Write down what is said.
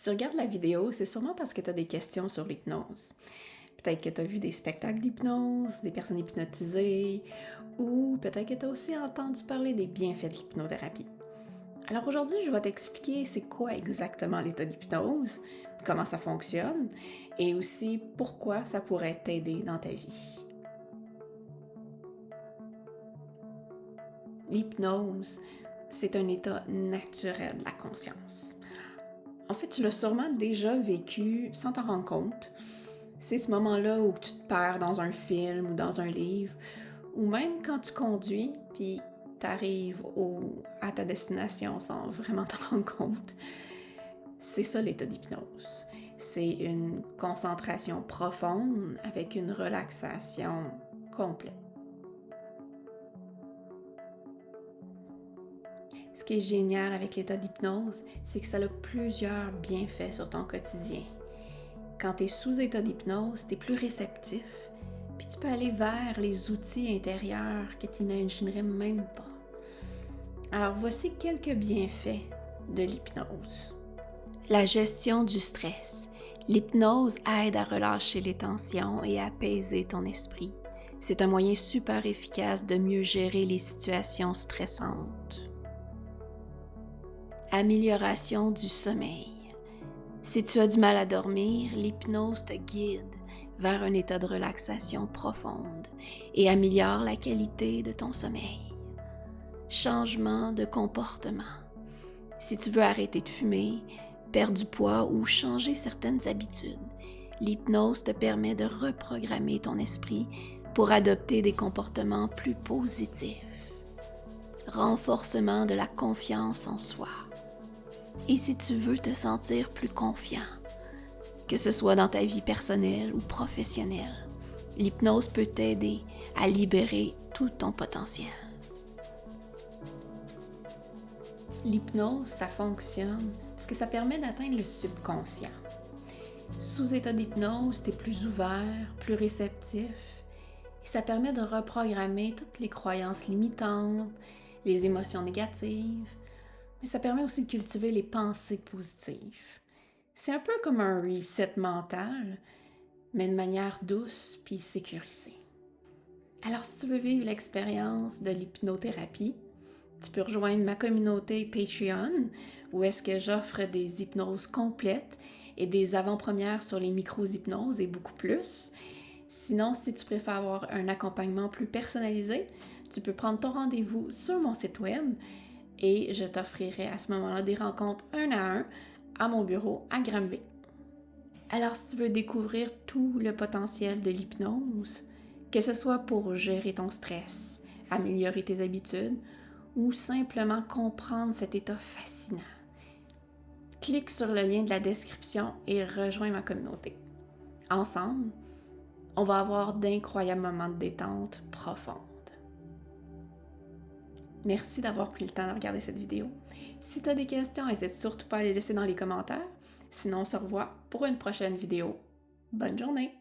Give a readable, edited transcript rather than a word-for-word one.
Si tu regardes la vidéo, c'est sûrement parce que tu as des questions sur l'hypnose. Peut-être que tu as vu des spectacles d'hypnose, des personnes hypnotisées, ou peut-être que tu as aussi entendu parler des bienfaits de l'hypnothérapie. Alors aujourd'hui, je vais t'expliquer c'est quoi exactement l'état d'hypnose, comment ça fonctionne, et aussi pourquoi ça pourrait t'aider dans ta vie. L'hypnose, c'est un état naturel de la conscience. En fait, tu l'as sûrement déjà vécu sans t'en rendre compte. C'est ce moment-là où tu te perds dans un film ou dans un livre, ou même quand tu conduis, puis tu arrives à ta destination sans vraiment t'en rendre compte. C'est ça l'état d'hypnose. C'est une concentration profonde avec une relaxation complète. Ce qui est génial avec l'état d'hypnose, c'est que ça a plusieurs bienfaits sur ton quotidien. Quand tu es sous état d'hypnose, tu es plus réceptif, puis tu peux aller vers les outils intérieurs que tu n'imaginerais même pas. Alors voici quelques bienfaits de l'hypnose. La gestion du stress. L'hypnose aide à relâcher les tensions et à apaiser ton esprit. C'est un moyen super efficace de mieux gérer les situations stressantes. Amélioration du sommeil. Si tu as du mal à dormir, l'hypnose te guide vers un état de relaxation profonde et améliore la qualité de ton sommeil. Changement de comportement. Si tu veux arrêter de fumer, perdre du poids ou changer certaines habitudes, l'hypnose te permet de reprogrammer ton esprit pour adopter des comportements plus positifs. Renforcement de la confiance en soi. Et si tu veux te sentir plus confiant, que ce soit dans ta vie personnelle ou professionnelle, l'hypnose peut t'aider à libérer tout ton potentiel. L'hypnose, ça fonctionne parce que ça permet d'atteindre le subconscient. Sous état d'hypnose, tu es plus ouvert, plus réceptif, et ça permet de reprogrammer toutes les croyances limitantes, les émotions négatives, mais ça permet aussi de cultiver les pensées positives. C'est un peu comme un reset mental, mais de manière douce puis sécurisée. Alors si tu veux vivre l'expérience de l'hypnothérapie, tu peux rejoindre ma communauté Patreon, où est-ce que j'offre des hypnoses complètes et des avant-premières sur les micro-hypnoses et beaucoup plus. Sinon, si tu préfères avoir un accompagnement plus personnalisé, tu peux prendre ton rendez-vous sur mon site web et je t'offrirai à ce moment-là des rencontres 1 à 1 à mon bureau à Granby. Alors, si tu veux découvrir tout le potentiel de l'hypnose, que ce soit pour gérer ton stress, améliorer tes habitudes ou simplement comprendre cet état fascinant, clique sur le lien de la description et rejoins ma communauté. Ensemble, on va avoir d'incroyables moments de détente profonde. Merci d'avoir pris le temps de regarder cette vidéo. Si tu as des questions, n'hésite surtout pas à les laisser dans les commentaires. Sinon, on se revoit pour une prochaine vidéo. Bonne journée!